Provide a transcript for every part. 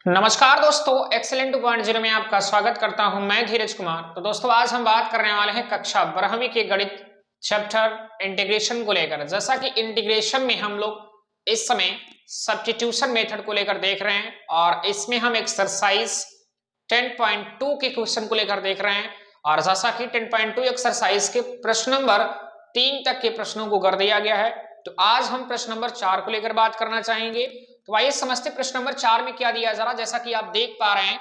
नमस्कार दोस्तों, एक्सेलेंट 2.0 में आपका स्वागत करता हूं। मैं धीरज कुमार। तो दोस्तों, आज हम बात करने वाले हैं कक्षा 12वीं के गणित चैप्टर इंटीग्रेशन को लेकर। जैसा कि इंटीग्रेशन में हम लोग इस समय सब्स्टिट्यूशन मेथड को लेकर देख रहे हैं और इसमें हम एक्सरसाइज 10.2 के क्वेश्चन को लेकर देख रहे हैं। और जैसा कि 10.2 एक्सरसाइज के प्रश्न नंबर 3 तक के प्रश्नों को कर दिया गया है, तो आज हम प्रश्न नंबर 4 को लेकर बात करना चाहेंगे। तो आइए समझते प्रश्न नंबर 4 में क्या दिया जा रहा है। जैसा कि आप देख पा रहे हैं,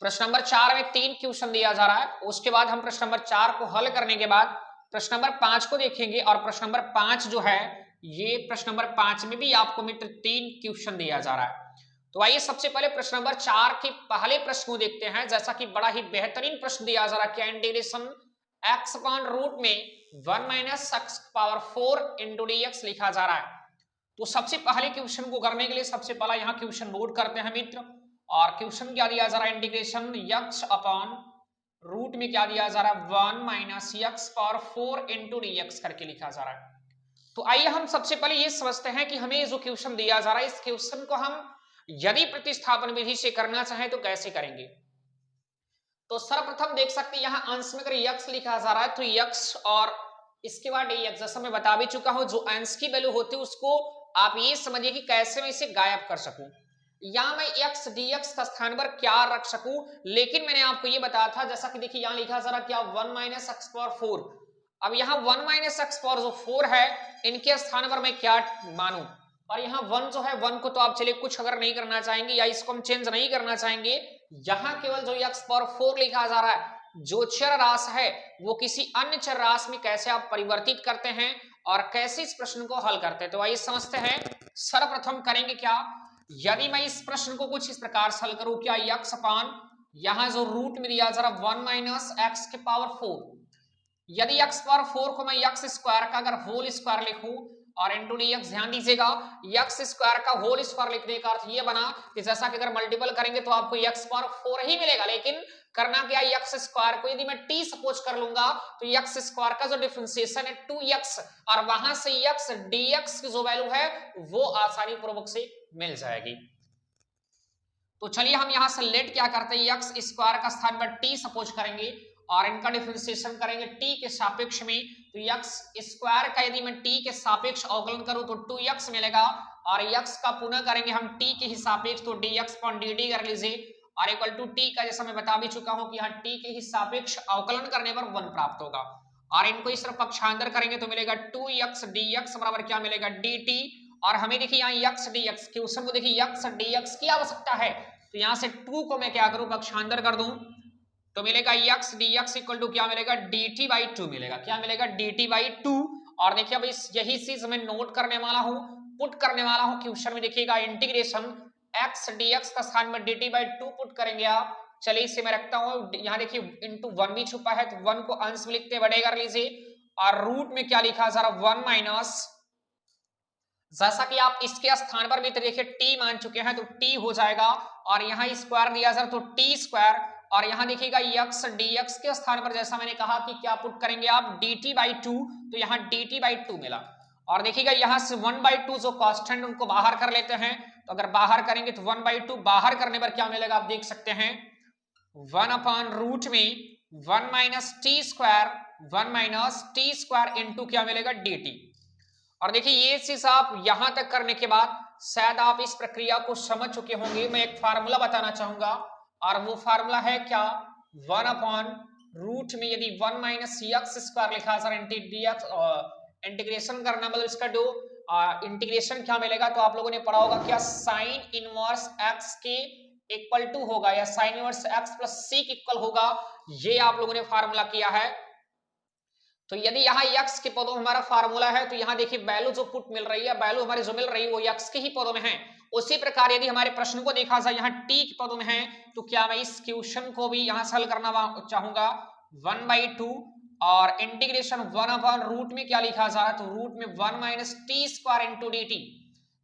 प्रश्न नंबर 4 में 3 क्वेश्चन दिया जा रहा है। उसके बाद हम प्रश्न नंबर 4 को हल करने के बाद प्रश्न नंबर 5 को देखेंगे। और प्रश्न नंबर 5 जो है, ये प्रश्न नंबर 5 में भी आपको मित्र 3 क्वेश्चन दिया जा रहा है। तो आइए सबसे पहले प्रश्न नंबर 4 के पहले प्रश्न को देखते हैं। जैसा कि बड़ा ही बेहतरीन प्रश्न दिया जा रहा है, क्या इंटीग्रेशन x अपॉन रूट में 1 minus x power 4 into dx लिखा जा रहा है। तो सबसे पहले क्वेश्चन को करने के लिए सबसे पहला यहाँ क्वेश्चन नोट करते हैं मित्र। और क्वेश्चन क्या दिया जा रहा है, इंटीग्रेशन x अपॉन रूट में क्या दिया जा रहा है, 1 minus x power 4 into dx करके लिखा जा रहा है। तो आइए हम सबसे पहले ये समझते हैं कि हमें जो क्वेश्चन दिया जा रहा है, इस क्वेश्चन को हम यदि प्रतिस्थापन विधि से करना चाहें तो कैसे करेंगे। तो सर्वप्रथम देख सकते हैं यहाँ अंश में अगर x लिखा जा रहा है तो x और इसके बाद dx, जैसा मैं बता भी चुका हूं, जो अंश की वैल्यू होती है उसको आप ये समझिए कि कैसे मैं इसे गायब कर सकूं, या मैं x dx का स्थान पर क्या रख सकूं। लेकिन मैंने आपको ये बताया था, जैसा कि देखिए यहाँ लिखा जा रहा क्या 1 माइनस एक्स पावर 4। अब यहाँ 1 माइनस एक्स पावर जो 4 है, इनके स्थान पर मैं क्या मानूं। और यहाँ 1 जो है, 1 को तो आप चलिए कुछ अगर नहीं करना चाहेंगे या इसको हम चेंज नहीं करना चाहेंगे, यहाँ केवल जो x पावर 4 लिखा जा रहा है, जो चर राशि है वो किसी अन्य चर राशि में कैसे आप परिवर्तित करते हैं और कैसे इस प्रश्न को हल करते हैं। तो आइए समझते हैं। सर्वप्रथम करेंगे क्या, यदि मैं इस प्रश्न को कुछ इस प्रकार से हल करूं, क्या x अपान यहां जो रूट में दिया जरा 1 माइनस एक्स के पावर 4, यदि x पावर 4 को मैं x स्क्वायर का अगर होल स्क्वायर लिखूं और इंटू dx, ध्यान दीजिएगा x स्क्वायर का होल स्क्वायर लिखने का अर्थ ये बना कि जैसा कि अगर मल्टीपल करेंगे तो आपको x पावर 4 ही मिलेगा। लेकिन करना क्या, x स्क्वायर को यदि मैं t सपोज कर लूंगा तो x स्क्वायर का जो डिफरेंशिएशन है 2x, और वहां से x dx की जो वैल्यू है वो आसानी पूर्वक से मिल जाएगी। तो चलिए हम यहां से लेट क्या करते हैं, x स्क्वायर का स्थान पर t सपोज करेंगे और इनका डिफरेंशिएशन करेंगे t के सापेक्ष में। तो x स्क्वायर का यदि मैं t के सापेक्ष अवकलन करूं तो 2x मिलेगा, और x का पुनः करेंगे हम t के ही सापेक्ष, तो dx अपॉन dt कर लीजिए, और इक्वल टू t का, जैसा मैं बता भी चुका हूं कि यहाँ t के ही सापेक्ष अवकलन करने पर 1 प्राप्त होगा। और इनको इस तरफ पक्षांतर करेंगे तो मिलेगा 2x dx बराबर क्या मिलेगा, dt। और हमें देखिए यहाँ x dx, क्वेश्चन को देखिए x dx की आवश्यकता है, तो यहाँ से 2 को मैं क्या करूं, पक्षांतर कर दूं तो मिलेगा x dx इक्वल टू क्या मिलेगा, dt बाई 2 मिलेगा। क्या मिलेगा, dt बाई 2। और देखिए अब इस यही चीज मैं नोट करने वाला हूं, पुट करने वाला हूं क्वेश्चन में। देखिएगा इंटीग्रेशन x dx का स्थान में dt बाई 2 पुट करेंगे आप। चलिए इसे मैं रखता हूं, यहाँ देखिए इंटू 1 भी छुपा है, तो 1 को अंश में लिखते बड़े कर लीजिए, और रूट में क्या लिखा जा रहा 1 माइनस, जैसा कि आप इसके स्थान पर भी तो देखिए t मान चुके हैं तो t हो जाएगा, और यहाँ स्क्वायर दिया जा रहा तो t स्क्वायर, और यहाँ देखिएगा x dx के स्थान पर जैसा मैंने कहा कि क्या पुट करेंगे आप, dt बाई 2, तो यहाँ dt बाई 2 मिला। और देखिएगा यहाँ से 1 बाई 2 जो कांस्टेंट उनको बाहर कर लेते हैं, तो अगर बाहर करेंगे तो 1 बाई 2 बाहर करने पर क्या मिलेगा, आप देख सकते हैं 1 अपॉन रूट में 1 minus T square, 1 minus T square into क्या मिलेगा, dt। और देखिए ये चीज आप यहां तक करने के बाद शायद आप इस प्रक्रिया को समझ चुके होंगे। मैं एक फार्मूला बताना चाहूंगा, और वो फार्मूला है क्या, 1 अपॉन रूट में यदि 1 माइनस एक्स स्क्वायर लिखा सर इंटीग्रेशन करना, मतलब इसका जो इंटीग्रेशन क्या मिलेगा, तो आप लोगों ने पढ़ा होगा क्या, साइन इनवर्स एक्स के इक्वल टू होगा, या साइन इनवर्स एक्स प्लस सी के इक्वल होगा, ये आप लोगों ने फार्मूला किया है। तो यदि यहाँ x के पदों में हमारा फार्मूला है, तो यहाँ देखिए वैल्यू जो पुट मिल रही है, वैल्यू हमारी जो मिल रही है वो x के ही पदों में है। उसी प्रकार यदि हमारे प्रश्न को देखा जाए यहाँ t के पदों में है, तो क्या मैं इस क्वेश्चन को भी यहाँ से हल करना चाहूंगा 1 बाई 2, और इंटीग्रेशन 1 अपॉन रूट में क्या लिखा जा रहा है, तो रूट में 1 minus T square into D T.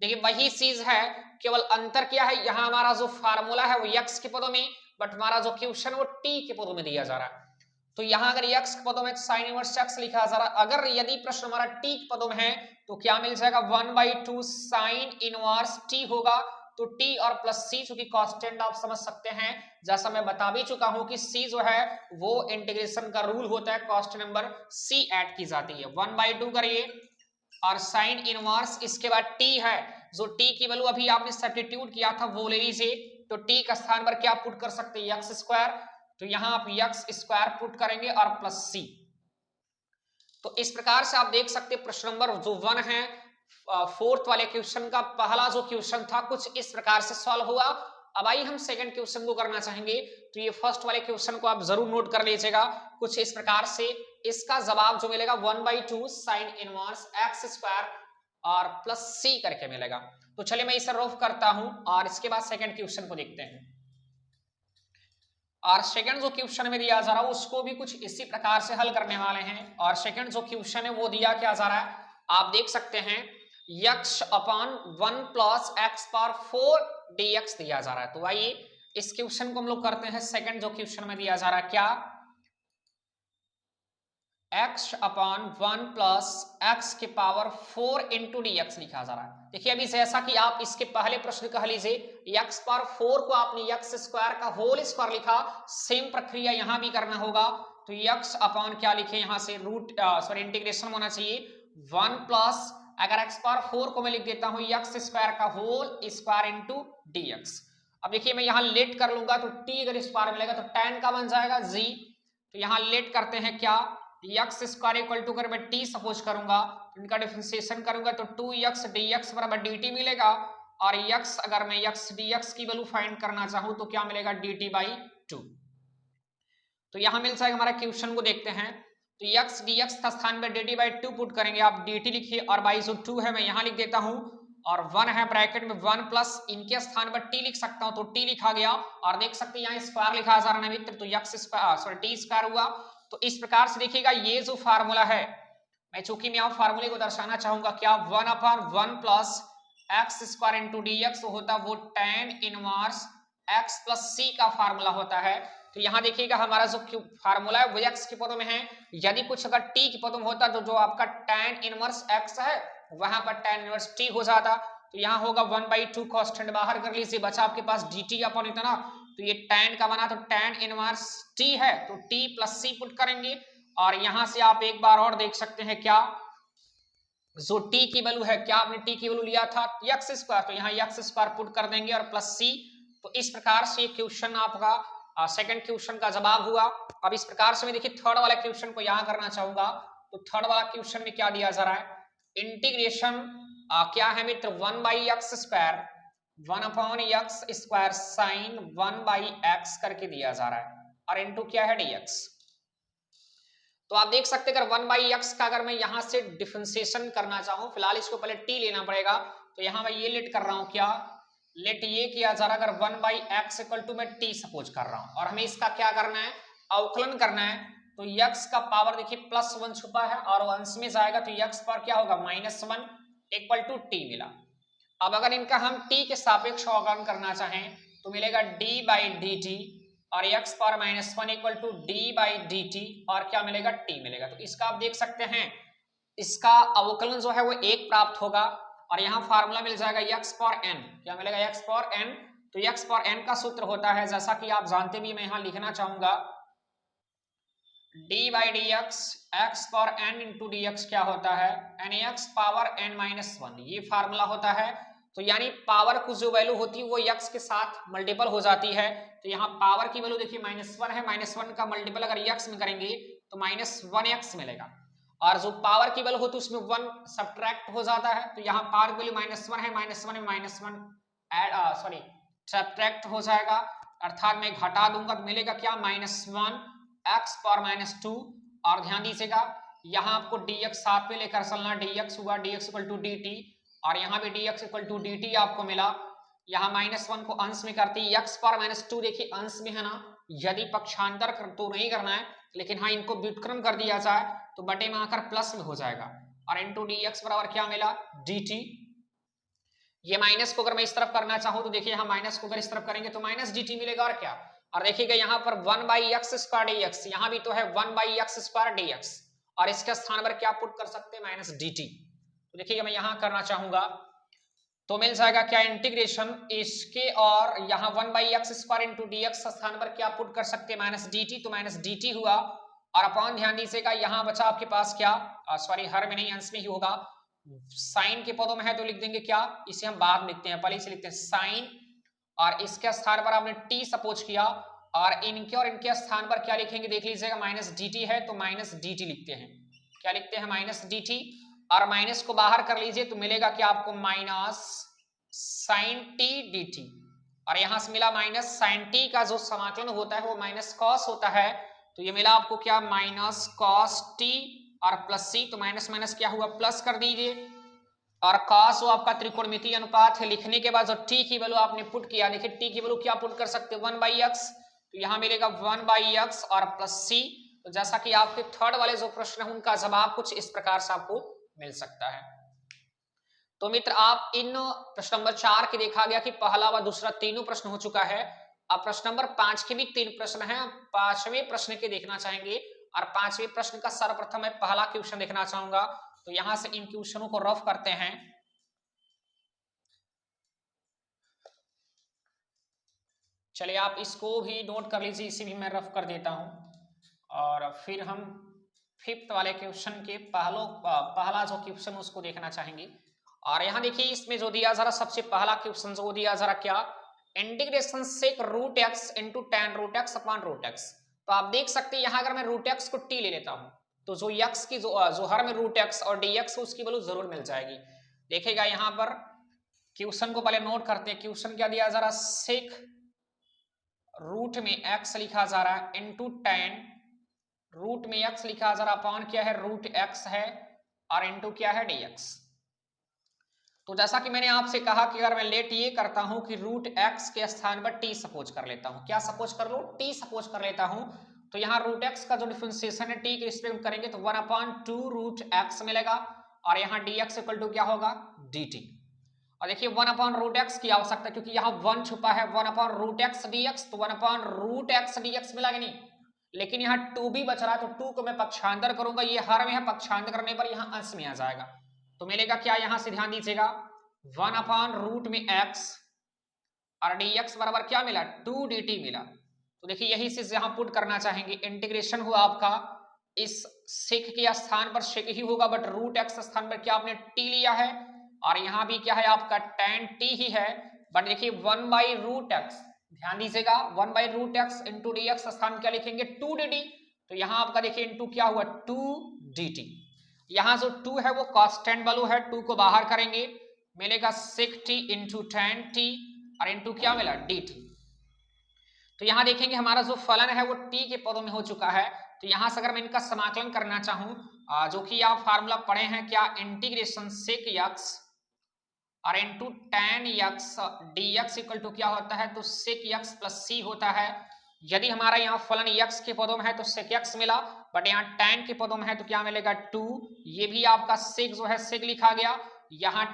देखिए वही चीज है, केवल अंतर क्या है, यहाँ हमारा जो फार्मूला है वो x के पदों में, बट हमारा जो क्वेश्चन वो t के पदों में दिया जा रहा है। तो यहां अगर x के पदों में sin इनवर्स x लिखा जा रहा, अगर यदि प्रश्न हमारा t के पदों में है तो क्या मिल जाएगा, 1 बाई 2 sin इनवर्स t होगा। तो टी और प्लस सी चूंकि कांस्टेंट आप समझ सकते हैं, जैसा मैं बता भी चुका हूं कि सी जो है वो इंटीग्रेशन का रूल होता है, कांस्टेंट नंबर सी ऐड की जाती है। 1/2 करिए और साइन इनवर्स, इसके बाद टी है, जो टी की वैल्यू अभी आपने सब्स्टिट्यूट किया था वो ले लीजिए, तो टी का स्थान पर क्या पुट कर सकते हैं, एक्स स्क्वायर, तो यहां आप एक्स स्क्वायर पुट करेंगे और प्लस सी। तो इस प्रकार से आप देख सकते हैं प्रश्न नंबर जो 1 है फोर्थ वाले क्वेश्चन का पहला जो क्वेश्चन था कुछ इस प्रकार से सॉल्व हुआ। अब आइए हम सेकंड क्वेश्चन को करना चाहेंगे, तो ये फर्स्ट वाले क्वेश्चन को आप जरूर नोट कर लीजिएगा कुछ इस प्रकार से। इसका जवाब जो मिलेगा 1/2 साइन इनवर्स एक्स स्क्वायर और प्लस सी करके मिलेगा। तो चलिए मैं इसे रफ करता हूं और इसके बाद सेकंड क्वेश्चन को देखते हैं। और सेकंड जो क्वेश्चन में दिया जा रहा है उसको भी कुछ इसी प्रकार से हल करने वाले हैं। और सेकंड जो क्वेश्चन है वो दिया क्या जा रहा है, आप देख सकते हैं यक्ष upon 1 plus x power 4 dx दिया जा रहा है। तो आइए इस क्वेश्चन को हम लोग करते हैं। सेकंड जो क्वेश्चन में दिया जा रहा है क्या, x अपॉन 1 प्लस एक्स के पावर 4 इंटू dx लिखा जा रहा है। देखिए अभी जैसा कि आप इसके पहले प्रश्न कह लीजिए x पावर 4 को आपने x स्क्वायर का होल स्क्वायर लिखा, सेम प्रक्रिया यहां भी करना होगा। तो x अपॉन क्या लिखे यहां से रूट सॉरी इंटीग्रेशन होना चाहिए 1 प्लस, अगर x पावर 4 को मैं लिख देता हूं x स्क्वायर का होल स्क्वायर इंटू dx। अब देखिए मैं यहां लेट कर लूंगा तो t अगर इस बार मिलेगा तो tan का बन जाएगा g। तो यहां लेट करते हैं क्या, एक्स स्क्वायर इक्वल टू अगर मैं टी सपोज करूंगा तो इनका डिफरेंशिएशन करूंगा तो 2x dx बराबर dt मिलेगा। और x अगर मैं x dx की वैल्यू फाइंड करना चाहूं तो क्या मिलेगा dt/2। तो यहां मिल जाएगा हमारा क्वेश्चन को देखते हैं। तो x dx का स्थान में dt/2 पुट करेंगे, आप dt लिखिए और बाई जो 2 है मैं यहां लिख देता हूं और 1 है ब्रैकेट में 1 प्लस इनके स्थान पर t लिख सकता हूं तो t लिखा गया। और देख सकते हैं यहाँ स्क्वायर लिखा जा रहा है मित्र, तो x square sorry t square हुआ। तो इस प्रकार से देखिएगा ये जो फार्मूला है, मैं चूंकि मैं फार्मूले को दर्शाना चाहूंगा क्या 1/1 plus x square into dx होता वो tan inverse x plus c का फार्मूला होता है। तो यहाँ देखिएगा हमारा जो फार्मूला है वो x के पदों में है, यदि कुछ अगर t के पदों में होता तो जो आपका tan इनवर्स x है वहां पर tan इनवर्स t हो जाता। तो यहाँ होगा 1/2 कांस्टेंट बाहर कर लीजिए, बचा आपके पास dt अपन इतना, तो ये tan का बना तो tan इनवर्स t है तो t प्लस c पुट करेंगे। और यहां से आप एक बार और देख सकते हैं क्या, जो t की वैल्यू है क्या आपने t की वैल्यू लिया था x स्क्वायर, तो यहाँ x स्क्वायर पुट कर देंगे और प्लस c। तो इस प्रकार से क्वेश्चन आपका सेकंड क्वेश्चन का जवाब हुआ। अब इस प्रकार से मैं देखिए थर्ड वाला क्वेश्चन को यहाँ करना चाहूंगा। तो थर्ड वाला क्वेश्चन में क्या दिया जा रहा है, इंटीग्रेशन क्या है मित्र 1/x square 1/x square sine 1/x करके दिया जा रहा है और इनटू क्या है dx। तो आप देख सकते हैं अगर 1/x का अगर मैं यहां से डिफरेंशिएशन करना चाहूं, फिलहाल इसको पहले t लेना पड़ेगा, तो यहां मैं ये लेट कर रहा हूं क्या, लेट ये किया जा रहा है अगर 1/x इक्वल टू मैं t सपोज कर रहा हूं और हमें इसका क्या करना है अवकलन करना है। तो x का पावर देखिए +1 छुपा है और अंश में जाएगा तो x पर क्या होगा -1 इक्वल टू t मिला। अब अगर इनका हम t के सापेक्ष अवकलन करना चाहें तो मिलेगा d/dt और x power -1 equal to d/dt और क्या मिलेगा t मिलेगा। तो इसका आप देख सकते हैं इसका अवकलन जो है वो 1 प्राप्त होगा और यहाँ फार्मूला मिल जाएगा x पावर n, क्या मिलेगा x पावर n। तो x पावर n का सूत्र होता है जैसा कि आप जानते भी, मैं यहाँ लिखना चाहूंगा d/dx x power n into dx क्या होता है nx पावर n-1, ये फार्मूला होता है। तो यानी पावर की जो वैल्यू होती है वो x के साथ मल्टीपल हो जाती है। तो यहाँ पावर की वैल्यू देखिए -1 है, -1 का मल्टीपल अगर x में करेंगे तो -1x मिलेगा और जो पावर की वैल्यू होती है उसमें 1 सब्ट्रैक्ट हो जाता है। तो यहाँ पावर की वैल्यू -1 है, -1 में -1 ऐड सॉरी सब्ट्रैक्ट हो जाएगा, अर्थात मैं घटा दूंगा तो मिलेगा क्या -1 x पावर -2। और ध्यान दीजिएगा यहाँ आपको dx साथ में लेकर चलना, dx हुआ dx इक्वल टू dt और यहाँ भी dx इक्वल टू dt आपको मिला। यहाँ -1 को अंश में करते ही x पावर -2 देखिए अंश में है ना, यदि पक्षांतर तो नहीं करना है लेकिन हाँ इनको व्युत्क्रम कर दिया जाए तो बटे में आकर प्लस में हो जाएगा और इंटू dx बराबर क्या मिला dt। ये माइनस को अगर मैं इस तरफ करना चाहूं तो देखिए यहाँ माइनस को अगर इस तरफ करेंगे तो -dt मिलेगा और क्या, और देखिएगा यहाँ पर 1/x स्क्वायर dx, यहाँ भी तो है 1/x स्क्वायर dx और इसके स्थान पर क्या पुट कर सकते हैं -dt। तो देखिएगा मैं यहाँ करना चाहूंगा तो मिल जाएगा क्या इंटीग्रेशन इसके, और यहाँ 1/x² इंटू dx स्थान पर क्या पुट कर सकते हैं माइनस dt, तो माइनस dt हुआ, और अपॉन ध्यान दीजिएगा यहाँ बचा आपके पास क्या, सॉरी हर में नहीं अंश में ही होगा, साइन के पदों में है तो लिख देंगे क्या, इसे हम बाद में लिखते हैं, पहले इसे लिखते हैं साइन, और इसके स्थान पर आपने t सपोज किया, और इनके स्थान पर क्या लिखेंगे देख लीजिएगा, माइनस dt है तो माइनस dt लिखते हैं, क्या लिखते हैं माइनस dt, और माइनस को बाहर कर लीजिए तो मिलेगा क्या आपको माइनस साइन t dt, और यहां से मिला माइनस साइन t का जो समाकलन होता है वो माइनस कॉस होता है, तो ये मिला आपको क्या माइनस कॉस t और प्लस c, तो माइनस माइनस क्या हुआ प्लस कर दीजिए, और कॉस वो आपका त्रिकोणमितीय अनुपात है, लिखने के बाद जो t की वैल्यू आपने पुट किया, देखिए t की वैल्यू क्या पुट कर सकते हैं 1/x, तो यहां मिलेगा 1/x और प्लस c, तो जैसा कि आपके थर्ड वाले जो प्रश्न है उनका जवाब कुछ इस प्रकार से आपको मिल सकता है। तो मित्र आप इन प्रश्न नंबर 4 के देखा गया कि पहला व दूसरा तीनों प्रश्न हो चुका है, अब प्रश्न नंबर 5 के भी 3 प्रश्न हैं, पांचवें प्रश्न के देखना चाहेंगे, और पांचवें प्रश्न का सर्वप्रथम मैं पहला क्वेश्चन देखना चाहूंगा, तो यहां से इन क्वेश्चनों को रफ करते हैं। चलिए आप इसको भी नोट कर लीजिए, इसे भी मैं रफ कर देता हूं, और फिर हम फिफ्थ वाले क्वेश्चन के पहला जो क्वेश्चन उसको देखना चाहेंगे। और यहां देखिए इसमें जो दिया जरा सबसे पहला क्वेश्चन जो दिया जरा क्या, integration sec root x into tan root x upon root x, तो आप देख सकते हैं यहां अगर मैं रूट एक्स को टी ले लेता हूं तो जो एक्स की जो हर में रूट एक्स और डी एक्स उसकी वैल्यू जरूर मिल जाएगी। देखिएगा यहां पर क्वेश्चन को पहले नोट करते हैं, क्वेश्चन क्या दिया जरा, सेक रूट में एक्स लिखा जा रहा है इंटू टेन रूट में एक्स लिखा जा रहा, अपॉन क्या है रूट एक्स है, और इंटू क्या है dx। तो जैसा कि मैंने आपसे कहा कि अगर मैं लेट ये करता हूं कि रूट एक्स के स्थान पर t सपोज कर लेता हूं, क्या सपोज कर लो t सपोज कर लेता हूं, तो यहाँ रूट एक्स का जो डिफरेंशिएशन है t के रिस्पेक्ट करेंगे तो 1/2 रूट एक्स मिलेगा, और यहाँ dx इक्वल टू क्या होगा dt, और देखिए 1/रूट एक्स की आवश्यकता क्योंकि यहाँ 1 छुपा है, 1/रूट एक्स dx, तो 1/रूट एक्स dx मिला कि नहीं, लेकिन यहाँ 2 भी बच रहा है तो 2 को मैं पक्षांतर करूंगा, ये हर में है, पक्षांतर करने पर यहाँ अंश में आ जाएगा, तो मिलेगा क्या, यहां से ध्यान दीजिएगा 1/रूट में x और dx बराबर क्या मिला 2 dt मिला, तो देखिए यही चीज यहां पुट करना चाहेंगे, इंटीग्रेशन हुआ आपका इस सेक के स्थान पर सेक ही होगा, बट रूट एक्स स्थान पर क्या आपने t लिया है, और यहां भी क्या है आपका tan t ही है, बट देखिए 1/रूट एक्स, ध्यान दीजिएगा 1/रूट एक्स इंटू dx स्थान क्या लिखेंगे 2 dt, तो यहां आपका देखिए इंटू क्या हुआ 2 dt, यहां जो 2 है वो कांस्टेंट वैल्यू है, 2 को बाहर करेंगे मिलेगा sec t into tan t, और इंटू क्या मिला dt, तो यहां देखेंगे हमारा जो फलन है वो t के पदों में हो चुका है, तो यहां से अगर मैं इनका समाकलन करना चाहूं जो कि आप फार्मूला पढ़े हैं क्या, इंटीग्रेशन sec x और into tan x dx equal to क्या होता है, तो sec x प्लस c होता है, यदि हमारा यहाँ फलन x के पदों में है तो sec x मिला, बट यहाँ tan के पदों में है तो क्या मिलेगा 2, ये भी आपका sec जो है sec लिखा गया, यहाँ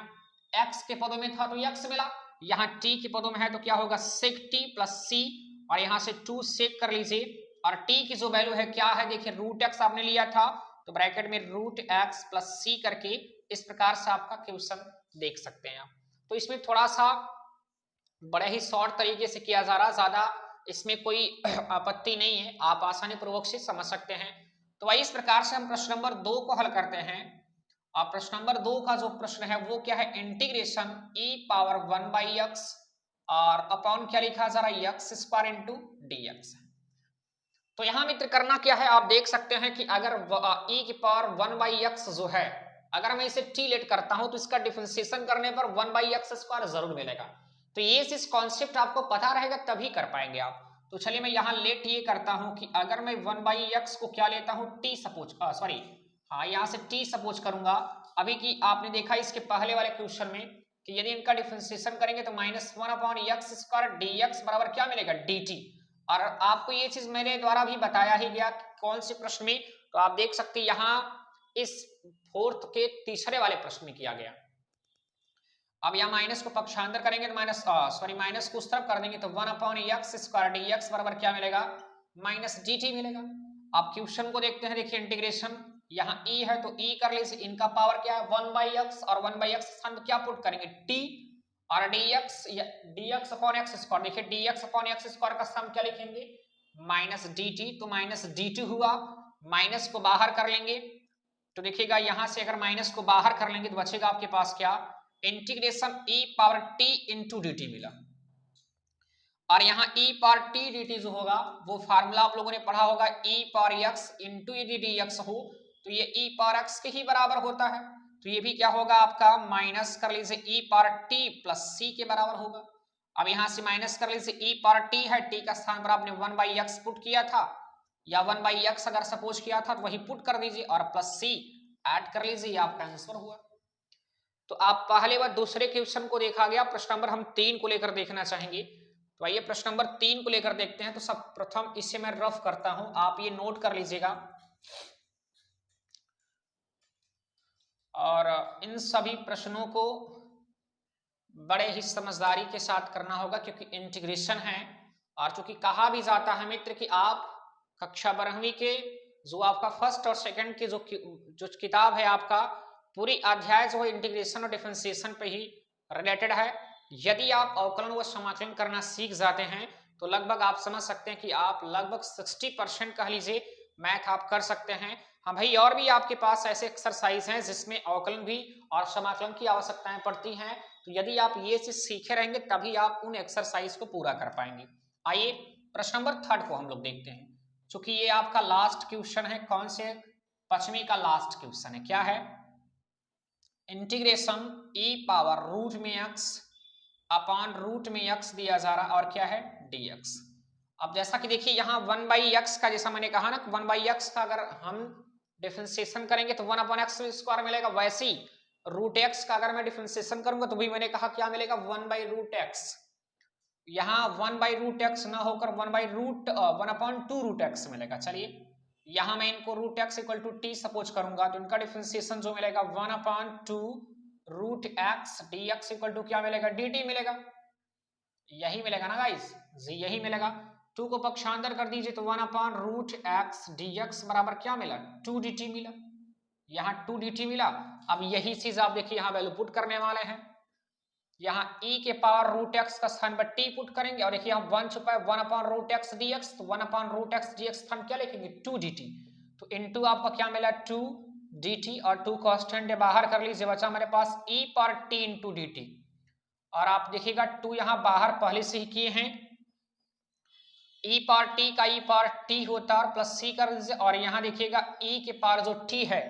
x के पदों में था तो x मिला, यहाँ t के पदों में है तो क्या होगा sec t प्लस c, और यहाँ से 2 sec कर लीजिए, और t की जो वैल्यू है क्या है, देखिए रूट x आपने लिया था तो ब्रैकेट में रूट x प्लस c करके इस प्रकार से आपका क्वेश्चन देख सकते हैं आप। तो इसमें थोड़ा सा बड़े ही शॉर्ट तरीके से किया जा रहा, ज्यादा इसमें कोई आपत्ति नहीं है, आप आसानी पूर्वक से समझ सकते हैं। तो वही इस प्रकार से हम प्रश्न नंबर 2 को हल करते हैं। अब प्रश्न नंबर 2 का जो प्रश्न है वो क्या है, इंटीग्रेशन e⁻1/x और अपॉन क्या लिखा जा रहा है x² इंटू dx। तो यहां मित्र करना क्या है, आप देख सकते हैं कि अगर e⁻1/x जो है, अगर मैं इसे t लेट करता हूं तो इसका डिफरेंशिएशन करने पर 1/x² जरूर मिलेगा, तो ये इस कॉन्सेप्ट आपको पता रहेगा तभी कर पाएंगे आप। तो चलिए मैं यहाँ लेट ये करता हूं कि अगर मैं 1/x को क्या लेता हूं t सपोज, सॉरी हाँ यहाँ से t सपोज करूंगा, अभी की आपने देखा इसके पहले वाले क्वेश्चन में कि यदि इनका डिफरेंशिएशन करेंगे तो -1/x² dx बराबर क्या मिलेगा dt, और आपको ये चीज मेरे द्वारा भी बताया ही गया कौन से प्रश्न में, तो आप देख सकते हैं यहाँ इस फोर्थ के तीसरे वाले प्रश्न में किया गया। अब यहाँ माइनस को पक्षांतर करेंगे तो माइनस को उस तरफ कर देंगे तो 1/x² dx बराबर क्या मिलेगा -dt मिलेगा। अब क्वेश्चन को देखते हैं, देखिए इंटीग्रेशन यहाँ e है तो e कर लीजिए, इनका पावर क्या है 1/x और 1/x स्थान क्या पुट करेंगे t, और dx या dx अपॉन एक्स स्क्वायर, देखिए dx अपॉन एक्स स्क्वायर का सम क्या लिखेंगे माइनस dt, तो माइनस dt हुआ, माइनस को बाहर कर लेंगे तो देखिएगा यहां से अगर माइनस को बाहर कर लेंगे तो बचेगा आपके पास क्या integration e power t into dt मिला। और यहाँ e पावर t dt जो होगा वो फार्मूला आप लोगों ने पढ़ा होगा e power x into e dx हो तो ये e पावर x के ही बराबर होता है, तो ये भी क्या होगा आपका माइनस कर लीजिए e power t plus c के बराबर होगा। अब यहां से माइनस कर लीजिए e पावर t है, t का स्थान पर आपने 1/x पुट किया था या 1/x अगर सपोज किया था तो वही पुट कर दीजिए और प्लस c ऐड कर लीजिए, आपका आंसर हुआ। तो आप पहले व दूसरे क्वेश्चन को देखा गया, प्रश्न नंबर हम 3 को लेकर देखना चाहेंगे। तो आइए प्रश्न नंबर 3 को लेकर देखते हैं। तो सब प्रथम इसे मैं रफ करता हूं, आप ये नोट कर लीजिएगा और इन सभी प्रश्नों को बड़े ही समझदारी के साथ करना होगा क्योंकि इंटीग्रेशन है। और चूंकि कहा भी जाता है मित्र कि आप कक्षा 12वीं के जो आपका फर्स्ट और सेकंड की जो किताब है आपका पूरी अध्याय जो है इंटीग्रेशन और डिफरेंशिएशन पे ही रिलेटेड है। यदि आप अवकलन व समाकलन करना सीख जाते हैं तो लगभग आप समझ सकते हैं कि आप लगभग 60% कह लीजिए मैथ आप कर सकते हैं। हाँ भाई, और भी आपके पास ऐसे एक्सरसाइज हैं जिसमें अवकलन भी और समाकलन की आवश्यकताएं पड़ती हैं, तो यदि आप ये चीज सीखे रहेंगे तभी आप उन एक्सरसाइज को पूरा कर पाएंगे। आइए प्रश्न नंबर 3 को हम लोग देखते हैं। चूंकि ये आपका लास्ट क्वेश्चन है, कौन से 5वीं का लास्ट क्वेश्चन है, क्या है इंटीग्रेशन e पावर रूट में x अपॉन रूट में x दिया जा रहा और क्या है dx। अब जैसा कि देखिए यहाँ 1/x का जैसा मैंने कहा ना 1/x का अगर हम डिफरेंशिएशन करेंगे तो 1/x स्क्वायर मिलेगा, वैसे ही रूट x का अगर मैं डिफरेंशिएशन करूंगा तो भी मैंने कहा क्या मिलेगा 1/√x। यहाँ 1/√x ना होकर 1/2√x मिलेगा। चलिए यहां मैं इनको root x equal to T suppose करूंगा तो इनका डिफरेंशिएशन जो मिलेगा 1/2√x dx इक्वल टू क्या मिलेगा dt मिलेगा, यही मिलेगा ना गाइस जी, यही मिलेगा। 2 को पक्षांतर कर दीजिए तो 1/√x dx बराबर क्या मिला 2 dt मिला, यहाँ 2 dt मिला। अब यही चीज आप देखिए यहाँ वैल्यू पुट करने वाले हैं, यहाँ e के पावर रूट एक्स का स्थान पर t पुट करेंगे और देखिए यहाँ 1 छुपा है 1/√x dx, तो 1/√x dx स्थान क्या लिखेंगे 2 dt, तो इनटू आपका क्या मिला 2 dt और 2 कांस्टेंट बाहर कर लीजिए, बचा हमारे पास e power t into dt। और आप देखिएगा 2 यहाँ बाहर पहले से ही किए हैं, e पावर t का e पावर t होता है और प्लस c कर दीजिए और यहाँ देखिएगा e के पावर जो t है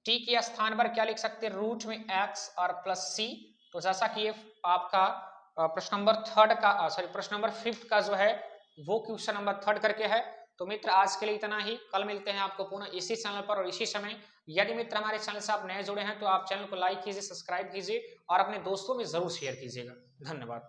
t के स्थान पर क्या लिख सकते हैं रूट में x और प्लस c। तो जैसा कि ये आपका प्रश्न नंबर 3 का प्रश्न नंबर 5 का जो है वो क्वेश्चन नंबर 3 करके है। तो मित्र आज के लिए इतना ही, कल मिलते हैं आपको पुनः इसी चैनल पर और इसी समय। यदि मित्र हमारे चैनल से आप नए जुड़े हैं तो आप चैनल को लाइक कीजिए, सब्सक्राइब कीजिए और अपने दोस्तों में जरूर शेयर कीजिएगा। धन्यवाद।